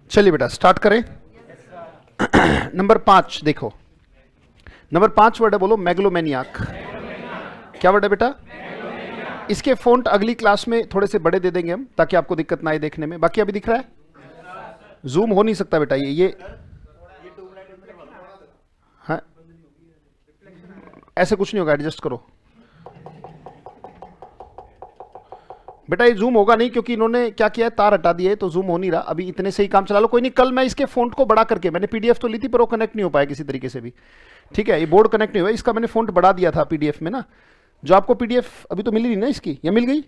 चलिए बेटा स्टार्ट करें। नंबर 5 देखो, नंबर 5 वर्ड है, बोलो मैग्लोमैनियाक। क्या वर्ड है बेटा? इसके फ़ॉन्ट अगली क्लास में थोड़े से बड़े दे देंगे हम, ताकि आपको दिक्कत ना आए देखने में। बाकी अभी दिख रहा है? जूम हो नहीं सकता बेटा ये हाँ, ऐसे कुछ नहीं होगा, एडजस्ट करो बेटा। ये जूम होगा नहीं क्योंकि इन्होंने क्या किया है, तार हटा दिए, तो जूम हो नहीं रहा। अभी इतने से ही काम चला लो, कोई नहीं। कल मैं इसके फ़ॉन्ट को बड़ा करके, मैंने पीडीएफ तो ली थी पर वो कनेक्ट नहीं हो पाया किसी तरीके से भी, ठीक है। ये बोर्ड कनेक्ट नहीं हुआ, इसका मैंने फ़ॉन्ट बढ़ा दिया था पीडीएफ में ना। जो आपको पीडीएफ अभी तो मिली नहीं ना इसकी, या मिल गई?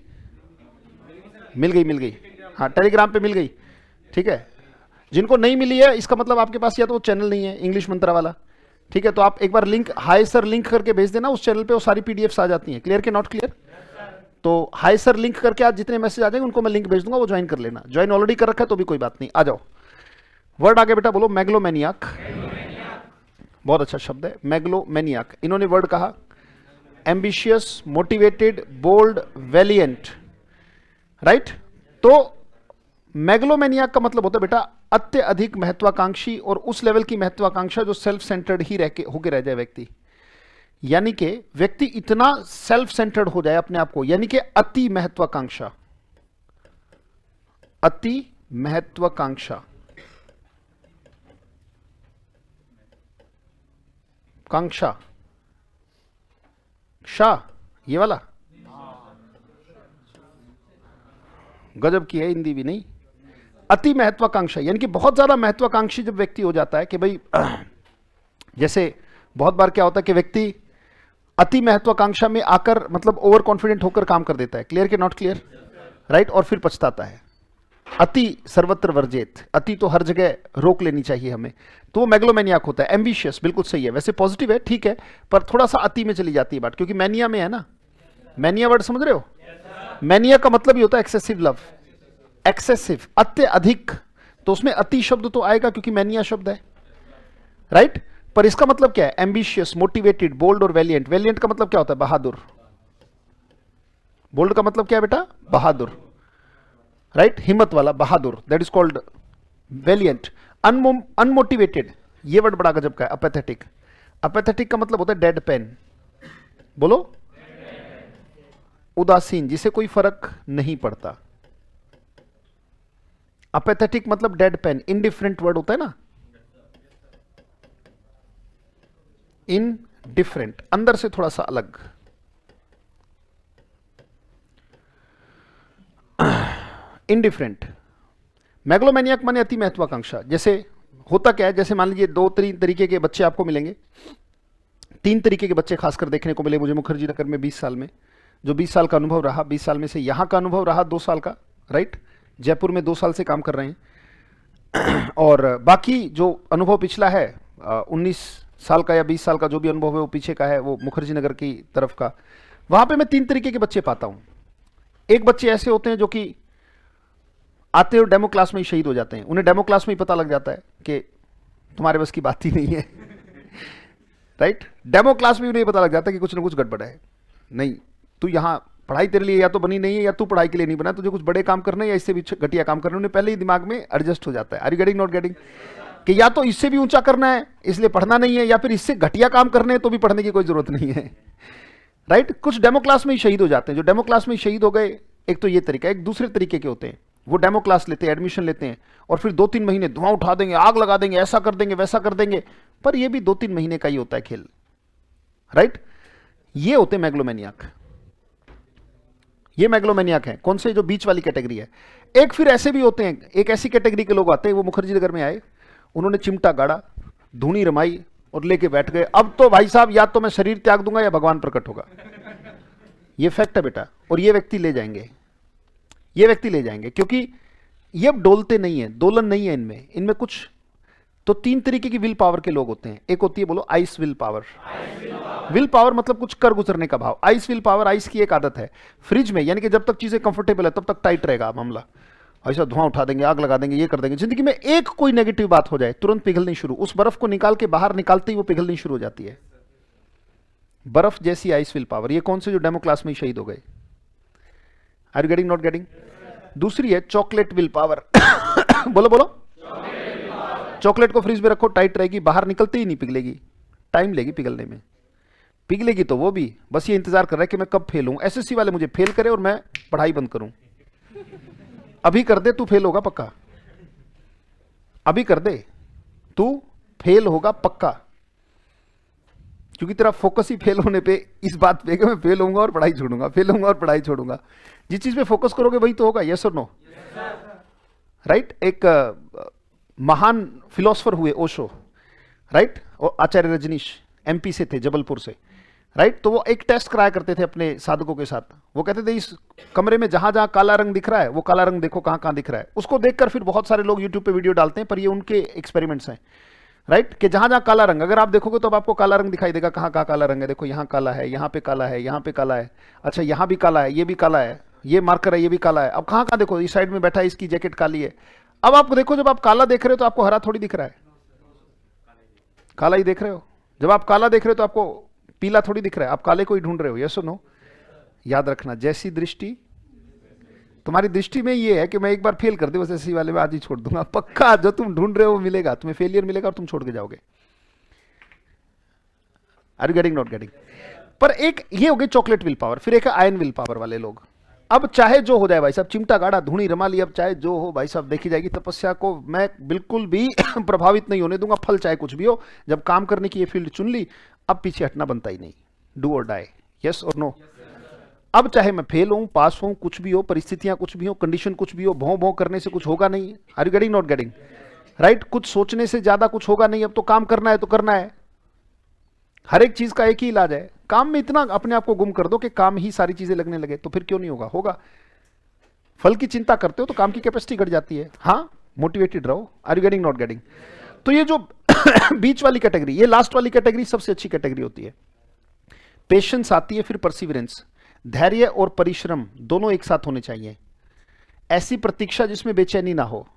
मिल गई हाँ, टेलीग्राम पे मिल गई, ठीक है। जिनको नहीं मिली है, इसका मतलब आपके पास या तो वो चैनल नहीं है इंग्लिश मंत्रा वाला, ठीक है। तो आप एक बार लिंक हाय सर लिंक करके भेज देना, उस चैनल पे वो सारी पीडीएफ्स आ जाती हैं। क्लियर के नॉट क्लियर? तो हाय सर लिंक करके आज जितने मैसेज आ जाएंगे उनको मैं लिंक भेज दूंगा, वो ज्वाइन कर लेना। ज्वाइन ऑलरेडी कर रखा है तो भी कोई बात नहीं, आ जाओ। वर्ड आगे बेटा, बोलो मैग्लोमैनियाक। बहुत अच्छा शब्द है मैग्लोमैनियाक। इन्होंने वर्ड कहा एम्बिशियस, मोटिवेटेड, बोल्ड, वेलिएंट, राइट। तो मैग्लोमैनियाक का मतलब होता है बेटा अत्यधिक महत्वाकांक्षी, और उस लेवल की महत्वाकांक्षा जो सेल्फ सेंटर्ड ही होके रह जाए व्यक्ति। यानी कि व्यक्ति इतना सेल्फ सेंटर्ड हो जाए अपने आप को, यानी कि अति महत्वाकांक्षा, अति महत्वाकांक्षा, कांक्षा, शाह, ये वाला गजब की है हिंदी भी नहीं। अति महत्वाकांक्षा यानी कि बहुत ज्यादा महत्वाकांक्षी जब व्यक्ति हो जाता है कि भाई जैसे बहुत बार क्या होता है कि व्यक्ति अति महत्वाकांक्षा में आकर मतलब ओवर कॉन्फिडेंट होकर काम कर देता है। क्लियर के नॉट क्लियर? राइट। और फिर पछताता है। अति सर्वत्र वर्जित, अति तो हर जगह रोक लेनी चाहिए हमें, तो वो मैग्लोमैनियाक होता है। एम्बिशियस बिल्कुल सही है, वैसे पॉजिटिव है, ठीक है, पर थोड़ा सा अति में चली जाती है बात, क्योंकि मैनिया में है ना। मैनिया वर्ड समझ रहे हो? मैनिया का मतलब ही होता है एक्सेसिव लव, एक्सेसिव, अत्यधिक। तो उसमें अति शब्द तो आएगा क्योंकि मैनिया शब्द है, राइट। पर इसका मतलब क्या है? एम्बिशियस, मोटिवेटेड, बोल्ड और वेलिएंट। वेलिएंट का मतलब क्या होता है? बहादुर। बोल्ड का मतलब क्या है बेटा? बहादुर, राइट, हिम्मत वाला, बहादुर, दैट इज कॉल्ड वेलिएंट। अनमोटिवेटेड, ये वर्ड बड़ा गजब का है, अपैथेटिक। अपैथेटिक का मतलब होता है डेड पेन, बोलो, उदासीन, जिसे कोई फर्क नहीं पड़ता। अपैथेटिक मतलब डेड पेन। इनडिफरेंट वर्ड होता है ना, इनडिफरेंट, अंदर से थोड़ा सा अलग। इनडिफरेंट। मैग्लोमैनियाक माने अति महत्वाकांक्षा। जैसे होता क्या है, जैसे मान लीजिए 2-3 तरीके के बच्चे आपको मिलेंगे, 3 तरीके के बच्चे खासकर देखने को मिले मुझे मुखर्जी नगर में 20 साल में। जो 20 साल का अनुभव रहा, 20 साल में से यहाँ का अनुभव रहा 2 साल का, राइट। जयपुर में 2 साल से काम कर रहे हैं। और बाकी जो अनुभव पिछला है 19 साल का या 20 साल का जो भी अनुभव है वो पीछे का है, वो मुखर्जी नगर की तरफ का। वहां पे मैं 3 तरीके के बच्चे पाता हूं। एक बच्चे ऐसे होते हैं जो कि आते और डेमो क्लास में ही शहीद हो जाते हैं। उन्हें डेमो क्लास में ही पता लग जाता है कि तुम्हारे बस की बात ही नहीं है, राइट। डेमो क्लास में भी नहीं पता लग जाता कि कुछ ना कुछ गड़बड़ है। नहीं, तू यहाँ पढ़ाई तेरे लिए या तो बनी नहीं है, या तू पढ़ाई के लिए नहीं बना, तुझे कुछ बड़े काम करने या इससे भी घटिया काम करने, उन्हें पहले ही दिमाग में एडजस्ट हो जाता है। Are you getting not getting? कि या तो इससे भी ऊंचा करना है इसलिए पढ़ना नहीं है, या फिर इससे घटिया काम करने हैं तो भी पढ़ने की कोई जरूरत नहीं है, राइट। कुछ डेमो क्लास में ही शहीद हो जाते हैं। जो डेमो क्लास में ही शहीद हो गए, एक तो ये तरीका। एक दूसरे तरीके के होते हैं, वो डेमो क्लास लेते हैं, एडमिशन लेते हैं, और फिर 2-3 महीने धुआं उठा देंगे, आग लगा देंगे, ऐसा कर देंगे, वैसा कर देंगे, पर ये भी 2-3 महीने का ही होता है खेल, राइट। ये होते हैं मैग्लोमैनियाक। ये मैग्लोमैनियाक है। कौन से? जो बीच वाली कैटेगरी है। एक फिर ऐसे भी होते हैं, एक ऐसी कैटेगरी के लोग आते हैं, वो मुखर्जी नगर में आए, उन्होंने चिमटा गाड़ा, धूनी रमाई और लेके बैठ गए, अब तो भाई साहब या तो मैं शरीर त्याग दूंगा या भगवान प्रकट होगा। ये फैक्ट है बेटा। और ये व्यक्ति ले जाएंगे, ये व्यक्ति ले जाएंगे, क्योंकि ये अब डोलते नहीं है, दोलन नहीं है इनमें। इनमें कुछ तो 3 तरीके की विल पावर के लोग होते हैं। एक होती है, बोलो, ice will power. Will power मतलब कुछ कर गुजरने का भाव। आइस विल पावर, आइस की एक आदत है फ्रिज में, यानी कि जब तक चीजें कंफर्टेबल है तब तक टाइट रहेगा मामला। ऐसा धुआं उठा देंगे, आग लगा देंगे, ये कर देंगे। जिंदगी में एक कोई नेगेटिव बात हो जाए, तुरंत पिघलनी शुरू। उस बर्फ को निकाल के बाहर निकालते ही वो पिघलनी शुरू हो जाती है। बर्फ जैसी आइस विल पावर। ये कौन से? जो डेमो क्लास में ही शहीद हो गए। Are you getting not getting? दूसरी है चॉकलेट विल पावर। बोलो बोलो, चॉकलेट को फ्रिज में रखो, टाइट रहेगी, बाहर निकलते ही नहीं पिघलेगी, टाइम लेगी पिघलने में। पिघलेगी तो वो भी बस ये इंतजार कर रहा है कि मैं कब फेल हूं, एसएससी वाले मुझे फेल करे और मैं पढ़ाई बंद करूं। अभी कर दे, तू फेल होगा पक्का, अभी कर दे, तू फेल होगा पक्का, क्योंकि तेरा फोकस ही फेल होने पे, इस बात पे कि मैं फेल होऊंगा और पढ़ाई छोड़ूंगा, फेल होऊंगा और पढ़ाई छोड़ूंगा। जिस चीज पे फोकस करोगे वही तो होगा, यस और नो, राइट। एक महान फिलोसफर हुए ओशो, राइट, और आचार्य रजनीश एमपी से थे, जबलपुर से, राइट। तो वो एक टेस्ट कराया करते थे अपने साधकों के साथ। वो कहते थे इस कमरे में जहां जहां काला रंग दिख रहा है वो काला रंग देखो कहां कहां दिख रहा है। उसको देखकर फिर बहुत सारे लोग यूट्यूब पे वीडियो डालते हैं, पर ये उनके एक्सपेरिमेंट्स हैं, राइट, कि जहां जहां काला रंग अगर आप देखोगे तो अब आपको काला रंग दिखाई देगा, कहां कहां काला रंग है, देखो यहां काला है, यहां पे काला है, यहां पे काला है, अच्छा यहां भी काला है, ये भी काला है, ये मार्कर है, ये भी काला है। अब कहां कहां देखो, इस साइड में बैठा है, इसकी जैकेट काली है। अब आप देखो, जब आप काला देख रहे हो तो आपको हरा थोड़ी दिख रहा है, काला ही देख रहे हो। जब आप काला देख रहे हो तो आपको पीला थोड़ी दिख रहा है, आप काले को ही ढूंढ रहे हो, यस और नो। याद रखना, जैसी दृष्टि तुम्हारी दृष्टि में ये है कि मैं एक बार फेल कर दे बस ऐसी वाले में आज ही छोड़ दूंगा, पक्का जो तुम ढूंढ रहे हो वो मिलेगा, तुम्हें फेलियर मिलेगा और तुम छोड़ के जाओगे। Are you getting, not getting? पर एक ये हो गई चॉकलेट विल पावर, फिर एक है आयन विल पावर वाले लोग। अब चाहे जो हो जाए भाई साहब, चिमटा गाड़ा धूणी रमा ली, अब चाहे जो हो भाई साहब, देखी जाएगी। तपस्या को मैं बिल्कुल भी प्रभावित नहीं होने दूंगा, फल चाहे कुछ भी हो। जब काम करने की ये फील्ड चुन ली, अब पीछे हटना बनता ही नहीं, डू और डाई, यस और नो। अब चाहे मैं फेल हूं, पास हूं, कुछ भी हो, परिस्थितियां कुछ भी हो, कंडीशन कुछ भी हो, भौं भौं करने से कुछ होगा नहीं। Are you getting, not getting, right? कुछ सोचने से ज्यादा कुछ होगा नहीं। अब तो काम करना है तो करना है, हर एक चीज का एक ही इलाज है। काम में इतना अपने आप को गुम कर दो कि काम ही सारी चीजें लगने लगे, तो फिर क्यों नहीं होगा, होगा। फल की चिंता करते हो तो काम की कैपेसिटी घट जाती है। हाँ, मोटिवेटेड रहो। Are you getting, not getting? तो ये जो बीच वाली कैटेगरी, ये लास्ट वाली कैटेगरी सबसे अच्छी कैटेगरी होती है। पेशेंस आती है, फिर परसिवरेंस, धैर्य और परिश्रम दोनों एक साथ होने चाहिए। ऐसी प्रतीक्षा जिसमें बेचैनी ना हो,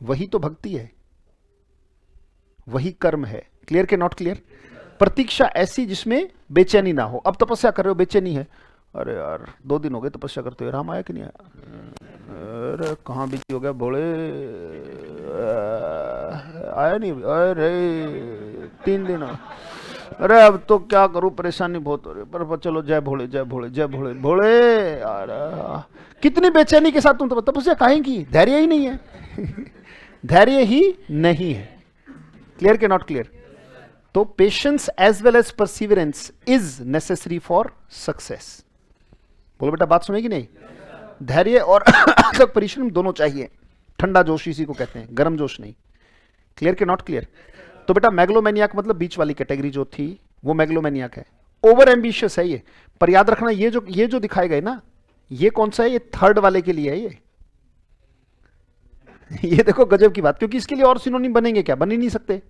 वही तो भक्ति है, वही कर्म है। क्लियर के नॉट क्लियर? प्रतीक्षा ऐसी जिसमें बेचैनी ना हो। अब तपस्या कर रहे हो, बेचैनी है, अरे यार 2 दिन हो गए तपस्या करते हुए, राम आया कि नहीं आया, अरे कहाँ बिजी हो गया भोले, आया नहीं, अरे 3 दिन, अरे अब तो क्या करूं, परेशानी बहुत हो रही है, पर चलो जय भोले जय भोले जय भोले भोले। यार कितनी बेचैनी के साथ तुम तपस्या काहे की, धैर्य ही नहीं है धैर्य ही नहीं है। क्लियर के नॉट क्लियर? तो patience as well as perseverance is necessary for success. बोलो बेटा, बात सुनेगी नहीं? धैर्य और परिश्रम दोनों चाहिए। ठंडा जोश इसी को कहते हैं, गर्म जोश नहीं। क्लियर के नॉट क्लियर? तो बेटा मैग्लोमैनियाक मतलब बीच वाली कैटेगरी जो थी वो मैग्लोमैनियाक है, ओवर एम्बिशियस है ये। पर याद रखना, ये जो दिखाए गए ना, ये कौन सा है? ये थर्ड वाले के लिए है ये देखो गजब की बात, क्योंकि इसके लिए और सिनोनिम बनेंगे क्या? बन ही नहीं सकते।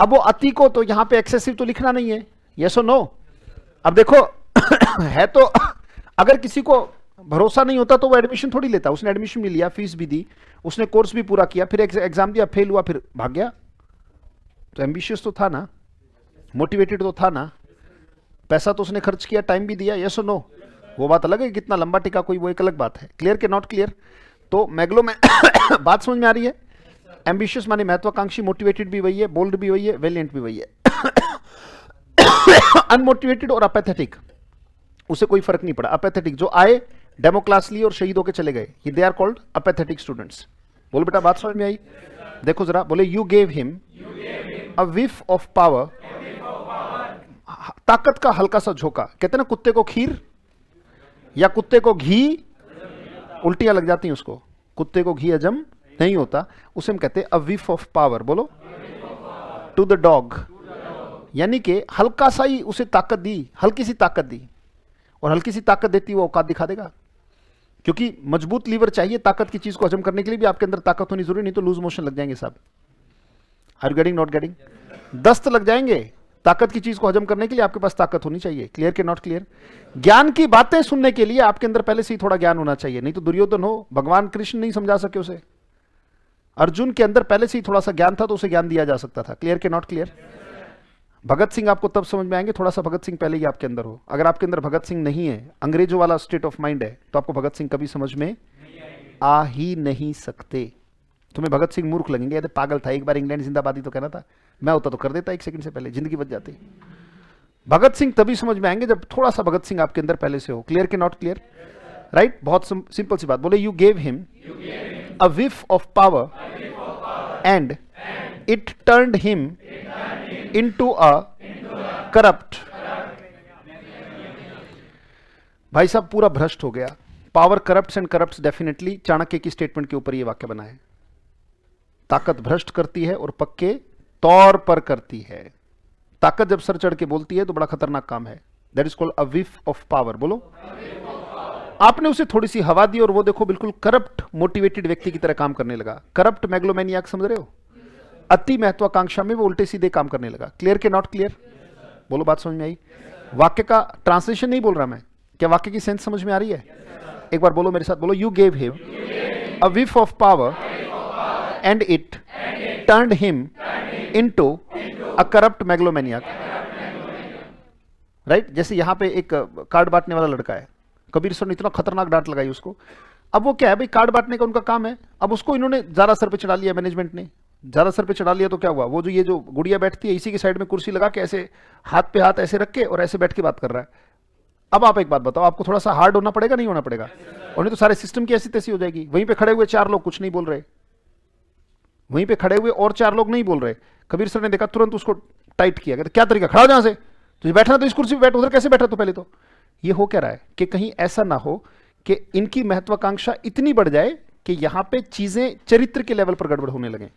अब वो अति को तो यहां पे एक्सेसिव तो लिखना नहीं है, यस और नो? अब देखो है तो, अगर किसी को भरोसा नहीं होता तो वो एडमिशन थोड़ी लेता। उसने एडमिशन भी लिया, फीस भी दी, उसने कोर्स भी पूरा किया, फिर एग्जाम दिया, फेल हुआ, फिर भाग गया। तो एम्बिशियस तो था ना, मोटिवेटेड तो था ना, पैसा तो उसने खर्च किया, टाइम भी दिया, यस और नो? वो बात अलग है, कितना लंबा टिका कोई, वो एक अलग बात है। क्लियर के नॉट क्लियर? तो मैग्लो में बात समझ में आ रही है? एम्बिशियस माने महत्वाकांक्षी, मोटिवेटेड भी वही है, बोल्ड भी वही है, वेलिएंट भी वही है अनमोटिवेटेड और अपैथेटिक, उसे कोई फर्क नहीं पड़ा। अपैथेटिक जो आए, डेमो क्लास लिए और शहीद होकर चले गए, ये they are called apathetic students. बोलो बेटा, बात समझ में आई? देखो जरा, बोले you gave him a whiff of power, ताकत का हल्का सा झोंका। कहते ना कुत्ते को खीर या कुत्ते को घी, उल्टियां लग जाती हैं उसको, कुत्ते को घी हजम नहीं होता, उसे हम कहते हैं अ विफ ऑफ पावर। बोलो, टू द डॉग, यानी कि हल्का सा ही उसे ताकत दी, हल्की सी ताकत दी, और हल्की सी ताकत देती वो औकात दिखा देगा। क्योंकि मजबूत लीवर चाहिए ताकत की चीज को हजम करने के लिए, भी आपके अंदर ताकत होनी जरूरी, नहीं तो लूज मोशन लग जाएंगे साहब। Are you getting, not getting? दस्त लग जाएंगे। ताकत की चीज को हजम करने के लिए आपके पास ताकत होनी चाहिए। क्लियर के नॉट क्लियर? ज्ञान की बातें सुनने के लिए आपके अंदर पहले से ही थोड़ा ज्ञान होना चाहिए, नहीं तो दुर्योधन हो, भगवान कृष्ण नहीं समझा सके उसे। अर्जुन के अंदर पहले से ही थोड़ा सा ज्ञान था तो उसे ज्ञान दिया जा सकता था। क्लियर के नॉट क्लियर? भगत सिंह आपको तब समझ में आएंगे, थोड़ा सा भगत सिंह पहले ही आपके अंदर हो। अगर आपके अंदर भगत सिंह नहीं है, अंग्रेजों वाला स्टेट ऑफ माइंड है, तो आपको भगत सिंह कभी समझ में आ ही नहीं सकते। तुम्हें भगत सिंह मूर्ख लगेंगे, यदि पागल था, एक बार इंग्लैंड जिंदाबादी तो कहना था, मैं होता तो कर देता 1 सेकंड से पहले, जिंदगी बच जाती। भगत सिंह तभी समझ में आएंगे जब थोड़ा सा भगत सिंह आपके अंदर पहले से हो। क्लियर के नॉट क्लियर? राइट? बहुत सिंपल सी बात। बोले you gave him a whiff of power and it turned him into a corrupt। भाई साहब पूरा भ्रष्ट हो गया। Power corrupts and corrupts definitely Chanakya की स्टेटमेंट के ऊपर यह वाक्य बना है। ताकत भ्रष्ट करती है और पक्के तौर पर करती है। ताकत जब सर चढ़ के बोलती है तो बड़ा खतरनाक काम है। That is called a whiff of power. बोलो, आपने उसे थोड़ी सी हवा दी और वो देखो बिल्कुल करप्ट मोटिवेटेड व्यक्ति की तरह काम करने लगा। करप्ट मैग्लोमैनियाक, समझ रहे हो? अति महत्वाकांक्षा में वो उल्टे सीधे काम करने लगा। क्लियर के नॉट क्लियर? बोलो, बात समझ में आई? वाक्य का ट्रांसलेशन नहीं बोल रहा मैं, क्या वाक्य की सेंस समझ में आ रही है? एक बार बोलो मेरे साथ, बोलो you gave him a whiff of power and it turned him into a corrupt megalomaniac. Right? जैसे यहां पे एक कार्ड बांटने वाला लड़का है, कबीर सर ने इतना खतरनाक डांट लगाई उसको। अब वो क्या है भाई, कार्ड बांटने का उनका काम है। अब उसको इन्होंने ज्यादा सर पे चढ़ा लिया, मैनेजमेंट ने ज्यादा सर पे चढ़ा लिया तो क्या हुआ, वो जो ये जो गुड़िया बैठती है इसी के साइड में कुर्सी लगा के ऐसे हाथ पे हाथ ऐसे रख के और ऐसे बैठ के बात कर रहा है। अब आप एक बात बताओ, आपको थोड़ा सा हार्ड होना पड़ेगा नहीं होना पड़ेगा? और नहीं तो सारे सिस्टम की ऐसी तैसी हो जाएगी। वहीं पे खड़े हुए 4 लोग कुछ नहीं बोल रहे, वहीं पे खड़े हुए और 4 लोग नहीं बोल रहे। कबीर सर ने देखा, तुरंत उसको टाइट किया, कहते क्या तरीका, खड़ा हो जहां से, तुझे बैठना तो इस कुर्सी पे बैठ, उधर कैसे बैठा? तो पहले तो ये हो क्या रहा है कि कहीं ऐसा ना हो कि इनकी महत्वाकांक्षा इतनी बढ़ जाए कि यहां पे चीजें चरित्र के लेवल पर गड़बड़ होने लगे।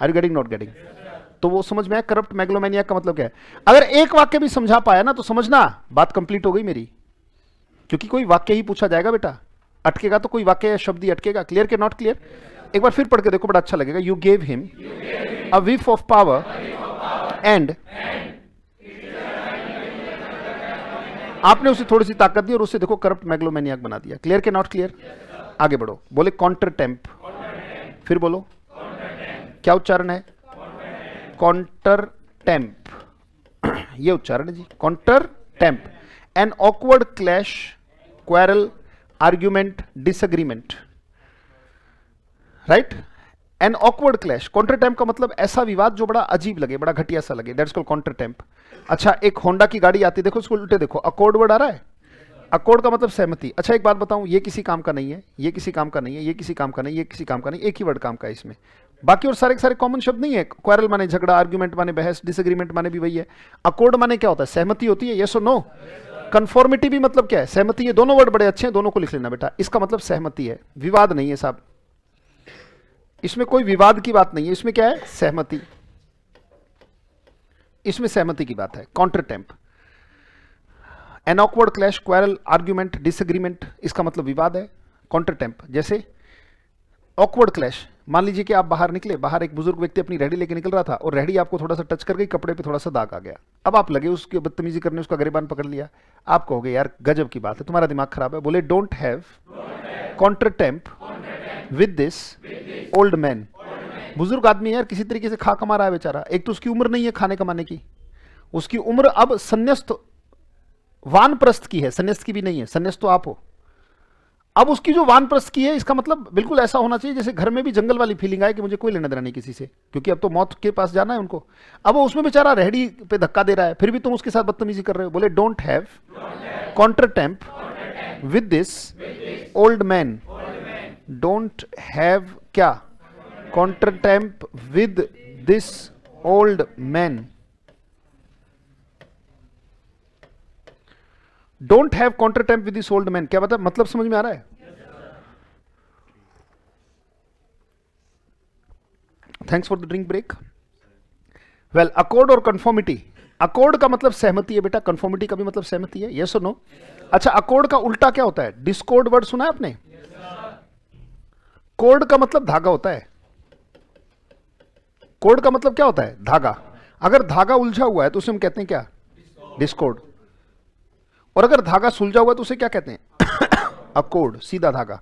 Are you getting, not getting? तो वो समझ में आया करप्ट मैग्लोमैनिया का मतलब क्या है। अगर एक वाक्य भी समझा पाया ना तो समझना बात कंप्लीट हो गई मेरी, क्योंकि कोई वाक्य ही पूछा जाएगा बेटा, अटकेगा तो कोई वाक्य या शब्द ही अटकेगा। क्लियर के नॉट क्लियर? एक बार फिर पढ़ के देखो, बड़ा अच्छा लगेगा। You gave him a whiff of power and, आपने उसे थोड़ी सी ताकत दी और उसे देखो करप्ट मैग्लोमैनियाक बना दिया। क्लियर के नॉट क्लियर? आगे बढ़ो, बोले कॉन्टर टेम्प। फिर बोलो, क्या उच्चारण है? Contretemps. ये उच्चारण है जी, contretemps. An awkward clash, quarrel, argument, disagreement. Right? An awkward clash, contretemps का मतलब ऐसा विवाद जो बड़ा अजीब लगे, बड़ा घटिया सा लगे। That's called contretemps. अच्छा, एक होंडा की गाड़ी आती है, देखो उसको उल्टे देखो, अकॉर्ड वर्ड आ रहा है। अकॉर्ड का मतलब सहमति। अच्छा एक बात बताऊं, ये किसी काम का नहीं है, ये किसी काम का नहीं है, ये किसी काम का नहीं, ये किसी काम का नहीं, एक ही वर्ड काम का है इसमें। बाकी और सारे सारे कॉमन शब्द नहीं है। क्वेरल माने झगड़ा, आर्ग्यूमेंट माने बहस, डिसएग्रीमेंट माने भी वही है। अकॉर्ड माने क्या होता है? सहमति होती है, यस और नो। कंफॉर्मिटी भी मतलब क्या है? सहमति। ये दोनों वर्ड बड़े अच्छे हैं, दोनों को लिख लेना बेटा। इसका मतलब सहमति है, विवाद नहीं है साहब। इसमें कोई विवाद की बात नहीं है, इसमें क्या है? सहमति। इसमें सहमति की बात है। Contretemps, an awkward clash, quarrel, argument, disagreement, इसका मतलब विवाद है। कॉन्टर टेम्प, जैसे ऑकवर्ड क्लैश, मान लीजिए कि आप बाहर निकले, बाहर एक बुजुर्ग व्यक्ति अपनी रेहड़ी लेके निकल रहा था और रेहड़ी आपको थोड़ा सा टच कर गई, कपड़े पे थोड़ा सा दाग आ गया। अब आप लगे उसकी बदतमीजी करने, उसका गिरेबान पकड़ लिया। आप कहोगे यार गजब की बात है, तुम्हारा दिमाग खराब है। बोले don't have contretemps with this old man. बुजुर्ग आदमी यार, किसी तरीके से खा कमा रहा है बेचारा। एक तो उसकी उम्र नहीं है खाने कमाने की, उसकी उम्र अब संन्यास्त वानप्रस्थ की है, संन्यास्त की भी नहीं है। संन्यास्त तो आप हो। अब उसकी जो वानप्रस्थ की है, इसका मतलब बिल्कुल ऐसा होना चाहिए जैसे घर में भी जंगल वाली फीलिंग आए कि मुझे कोई लेना देना नहीं किसी से, क्योंकि अब तो मौत के पास जाना है उनको। अब वो उसमें बेचारा रेहड़ी पे धक्का दे रहा है, फिर भी तुम उसके साथ बदतमीजी कर रहे हो। बोले don't have contretemps with this old man. Don't have क्या? Contretemps with this old man. Don't have contretemps with this old man, क्या मतलब समझ में आ रहा है? Thanks for the drink break. Well, accord और conformity. Accord का मतलब सहमति है बेटा, कंफॉर्मिटी का भी मतलब सहमति है, यस और नो? अच्छा, अकॉर्ड का उल्टा क्या होता है? डिस्कॉर्ड वर्ड सुना है आपने? कॉर्ड का मतलब धागा होता है। कॉर्ड का मतलब क्या होता है? धागा। अगर धागा उलझा हुआ है तो उसे हम कहते हैं क्या? डिस्कॉर्ड। और अगर धागा सुलझा हुआ है तो उसे क्या कहते हैं? अकॉर्ड। सीधा धागा।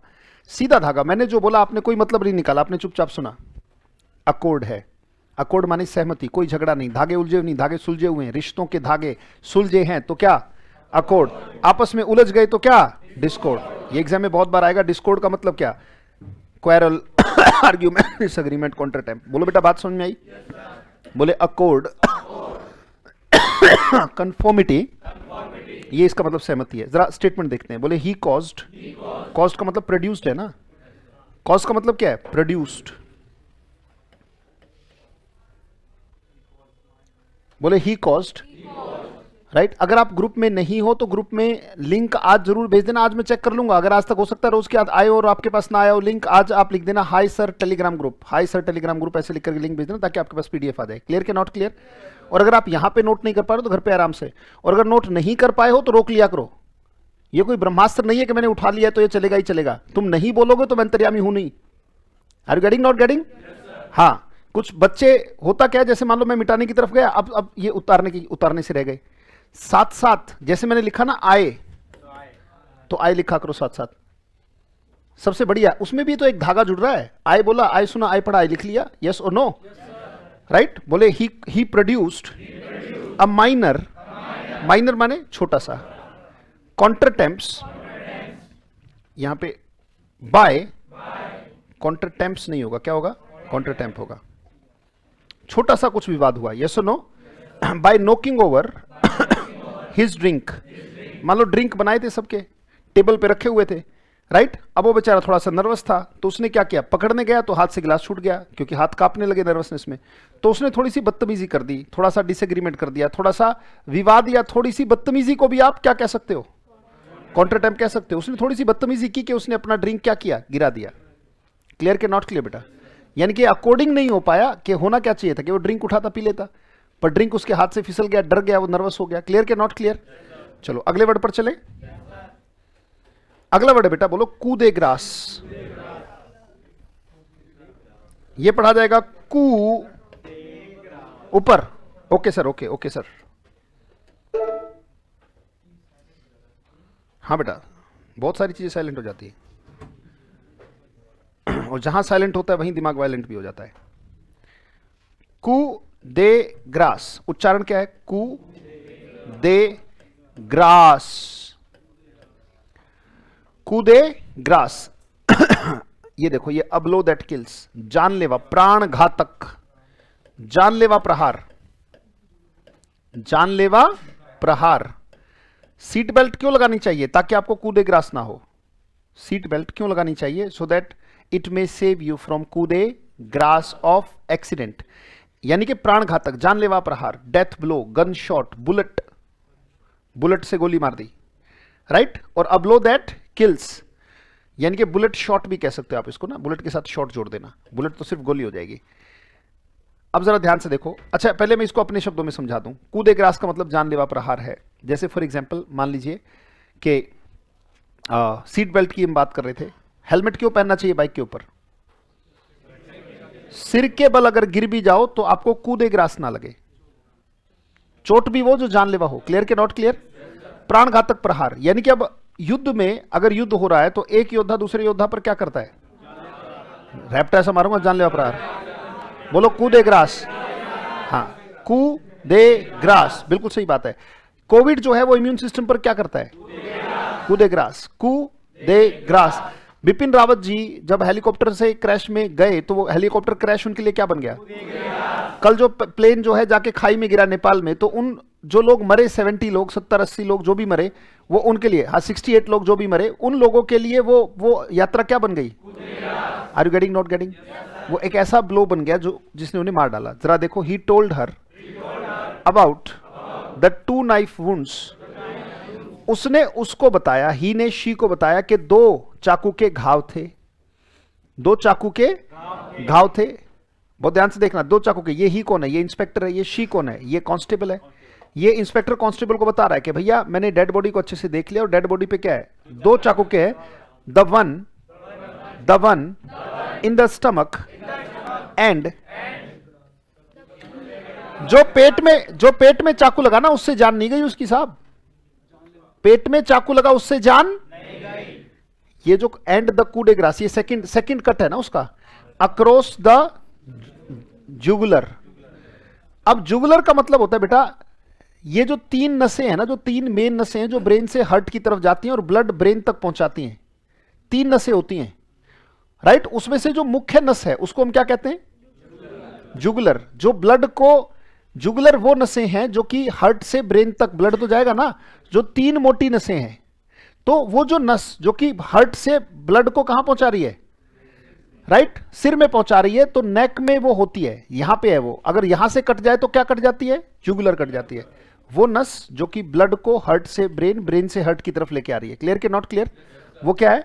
सीधा धागा, मैंने जो बोला आपने कोई मतलब नहीं निकाला, आपने चुपचाप सुना। अकॉर्ड है। अकॉर्ड माने सहमति, कोई झगड़ा नहीं, धागे उलझे नहीं, धागे सुलझे हुए हैं, रिश्तों के धागे सुलझे हैं तो क्या? अकॉर्ड। आपस में उलझ गए तो क्या? डिस्कॉर्ड। ये एग्जाम में बहुत बार आएगा। डिस्कॉर्ड का मतलब क्या? Quarrel, argument, disagreement, counter temp. बोलो बेटा बात समझ में आई? बोले अकॉर्ड, कंफॉर्मिटी, ये इसका मतलब सहमति है। जरा स्टेटमेंट देखते हैं। बोले ही कॉज्ड, कॉज्ड का मतलब प्रोड्यूस्ड है ना, कॉज का मतलब क्या है? प्रोड्यूस्ड। बोले ही कॉज्ड, राइट। अगर आप ग्रुप में नहीं हो तो ग्रुप में लिंक आज जरूर भेज देना, आज मैं चेक कर लूंगा। अगर आज तक हो सकता है रोज के बाद आए और आपके पास ना आया हो लिंक, आज आप लिख देना hi sir Telegram group, hi sir Telegram group, ऐसे लिख करके लिंक भेज देना ताकि आपके पास पीडीएफ आ जाए। क्लियर के नॉट क्लियर? और अगर आप यहां पे नोट नहीं कर पा रहे हो तो घर पे आराम से, और अगर नोट नहीं कर पाए हो तो रोक लिया करो। ये कोई ब्रह्मास्त्र नहीं है कि मैंने उठा लिया तो ये चलेगा ही चलेगा। तुम नहीं बोलोगे तो मैं अंतर्यामी हूं नहीं। Are you getting, not getting? हाँ, कुछ बच्चे होता क्या है, जैसे मान लो मैं मिटाने की तरफ गया, अब ये उतारने से रह गए। साथ साथ जैसे मैंने लिखा ना आए, तो आए लिखा करो साथ साथ, सबसे बढ़िया। उसमें भी तो एक धागा जुड़ रहा है। आए बोला, आए सुना, आए पढ़ा, आए लिख लिया। यस और नो? राइट। बोले ही प्रोड्यूस्ड अ माइनर, माइनर माने छोटा सा, काउंटर टेम्प्स, यहां पे बाय, काउंटर टेम्प्स नहीं होगा, क्या होगा? काउंटर टेम्प होगा। छोटा सा कुछ विवाद हुआ, यस और no? By knocking over his drink, मान लो ड्रिंक बनाए थे सबके, टेबल पे रखे हुए थे, राइट। अब वो बेचारा थोड़ा सा नर्वस था, तो उसने क्या किया, पकड़ने गया तो हाथ से गिलास छूट गया, क्योंकि हाथ कांपने लगे नर्वसनेस में। तो उसने थोड़ी सी बदतमीजी कर दी, थोड़ा सा डिसएग्रीमेंट कर दिया, थोड़ा सा विवाद या थोड़ी सी बदतमीजी को भी आप क्या कह सकते हो? काउंटर टेम्प कह सकते हो। उसने थोड़ी सी बदतमीजी की कि उसने अपना ड्रिंक क्या किया, गिरा दिया। क्लियर के नॉट क्लियर बेटा? यानी कि अकॉर्डिंग नहीं हो पाया कि होना क्या चाहिए था कि वो ड्रिंक उठाता पी लेता, पर ड्रिंक उसके हाथ से फिसल गया, डर गया, वो नर्वस हो गया। क्लियर के नॉट क्लियर? चलो अगले वर्ड पर चले। अगला वर्ड है बेटा, बोलो कूदे ग्रास। ये पढ़ा जाएगा कू ऊपर। Okay sir, okay okay sir. हाँ बेटा, बहुत सारी चीजें साइलेंट हो जाती है, और जहां साइलेंट होता है वहीं दिमाग वायलेंट भी हो जाता है। कू दे ग्रास, उच्चारण क्या है? कू दे ग्रास, कूदे ग्रास। ये देखो, ये अबलो दैट किल्स, जानलेवा, प्राण घातक, जानलेवा प्रहार, जानलेवा प्रहार। सीट बेल्ट क्यों लगानी चाहिए? ताकि आपको कूदे ग्रास ना हो। सीट बेल्ट क्यों लगानी चाहिए? So that it may save you from कूदे ग्रास ऑफ एक्सीडेंट, यानी कि प्राण घातक, जानलेवा प्रहार, death blow, gun shot, bullet, bullet से गोली मार दी, राइट। और अबलो दैट किल्स, यानी कि बुलेट शॉट भी कह सकते हो आप इसको ना, बुलेट के साथ शॉट जोड़ देना, बुलेट तो सिर्फ गोली हो जाएगी। अब जरा ध्यान से देखो। अच्छा, पहले मैं इसको अपने शब्दों में समझा दूं। कूदे ग्रास का मतलब जानलेवा प्रहार है। जैसे फॉर एग्जांपल मान लीजिए कि सीट बेल्ट की हम बात कर रहे थे। हेलमेट क्यों पहनना चाहिए बाइक के ऊपर? सिर के बल अगर गिर भी जाओ तो आपको कूदे ग्रास ना लगे, चोट भी वो जो जानलेवा हो। क्लियर के नॉट क्लियर? प्राण घातक प्रहार, यानी कि अब युद्ध में अगर युद्ध हो रहा है तो एक योद्धा दूसरे योद्धा पर क्या करता है? रैप्ट ऐसा मारूंगा, जानलेवा प्रहार। बोलो कूदे ग्रास। हाँ, कूदे ग्रास, बिल्कुल सही बात है। कोविड जो है वो इम्यून सिस्टम पर क्या करता है? कूदे ग्रास, कूदे ग्रास। बिपिन रावत जी जब हेलीकॉप्टर से क्रैश में गए तो वो हेलीकॉप्टर क्रैश उनके लिए क्या बन गया? कल जो प्लेन जो है जाके खाई में गिरा नेपाल में, तो उन जो लोग मरे 70 लोग, 70-80 लोग जो भी मरे, वो उनके लिए, हाँ 68 लोग जो भी मरे, उन लोगों के लिए वो यात्रा क्या बन गई? Are you getting, not getting? वो एक ऐसा ब्लो बन गया जो जिसने उन्हें मार डाला। जरा देखो, he told her about the 2 knife wounds, उसने उसको बताया, ही ने शी को बताया कि 2 चाकू के घाव थे, 2 चाकू के घाव थे। बहुत ध्यान से देखना, 2 चाकू के। ये ही कौन है? ये इंस्पेक्टर है। ये शी कौन है? ये कांस्टेबल है। ये इंस्पेक्टर कांस्टेबल को बता रहा है कि भैया मैंने डेड बॉडी को अच्छे से देख लिया और डेड बॉडी पे क्या है? 2 चाकू के है। The one in the stomach and, जो पेट में चाकू लगा ना उससे जान नहीं गई उसकी साहब। पेट में चाकू लगा उससे जान नहीं गई। ये जो एंड द कूडे ग्रास, ये सेकंड कट है ना उसका, अक्रॉस द जुगुलर। अब जुगुलर का मतलब होता है बेटा, ये जो 3 नसें हैं ना, जो 3 मेन नसें हैं जो ब्रेन से हार्ट की तरफ जाती हैं और ब्लड ब्रेन तक पहुंचाती हैं, 3 नसें होती हैं। राइट? उसमें से जो मुख्य नस है उसको हम क्या कहते हैं? जुगुलर। जो ब्लड को, जुगुलर वो नसें हैं जो कि हार्ट से ब्रेन तक ब्लड तो जाएगा ना, जो 3 मोटी नसें हैं, तो वो जो नस जो कि हार्ट से ब्लड को कहां पहुंचा रही है? राइट, सिर में पहुंचा रही है, तो नेक में वो होती है, यहां पे है वो। अगर यहां से कट जाए तो क्या कट जाती है? जुगुलर कट जाती है। वो नस जो कि ब्लड को हार्ट से ब्रेन, ब्रेन से हार्ट की तरफ लेके आ रही है। क्लियर के नॉट क्लियर? वो क्या है?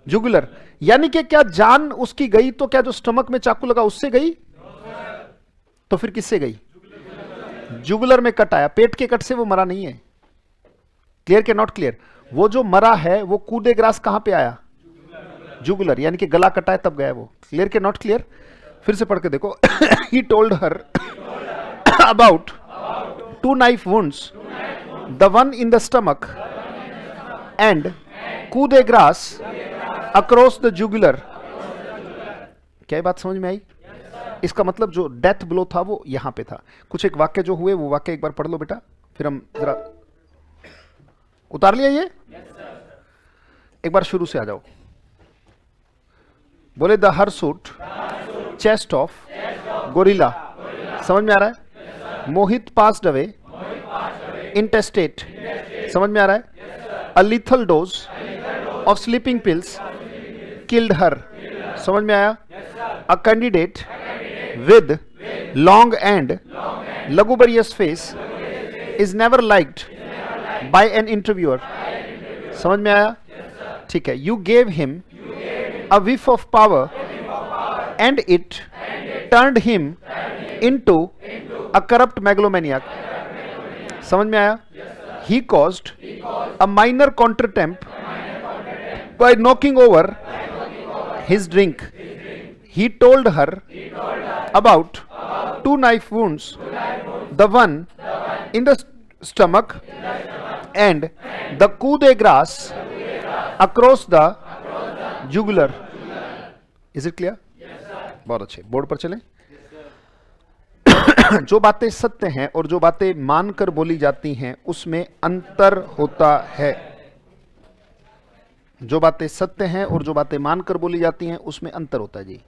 जुगुलर। यानी कि क्या जान उसकी गई तो क्या जो स्टमक में चाकू लगा उससे गई? तो फिर किससे गई? जुगुलर में कट आया। पेट के कट से वो मरा नहीं है। क्लियर के नॉट क्लियर? वो जो मरा है वो कूदे ग्रास कहां पे आया? जुगुलर, यानी कि गला कटा है तब गया वो। क्लियर के नॉट क्लियर? फिर से पढ़ के देखो। He told her about 2 knife wounds, the one in the stomach and coup de grace across the jugular। क्या ये बात समझ में आई? इसका मतलब जो डेथ ब्लो था वो यहां पे था। कुछ एक वाक्य जो हुए वो वाक्य एक बार पढ़ लो बेटा, फिर हम जरा उतार लिया ये। एक बार शुरू से आ जाओ। बोले the hirsute chest of gorilla. समझ में आ रहा है? Mohit passed away intestate. समझ में आ रहा है? A lethal dose of sleeping pills killed her. समझ में आया? A candidate with long and lugubrious face is never liked by an interviewer. समझ में आया? ठीक है। You gave him a whiff of power and it turned him into a corrupt megalomaniac। समझ में आया? He caused a minor contretemps by knocking over his drink। He told her about 2 knife wounds, the one in the stomach and the coup de grace across the jugular। Is it clear? बहुत अच्छे। Board पर चलें। जो बातें सत्य हैं और जो बातें मानकर बोली जाती हैं उसमें अंतर होता है। जो बातें सत्य हैं और जो बातें मानकर बोली जाती हैं उसमें अंतर होता है जी।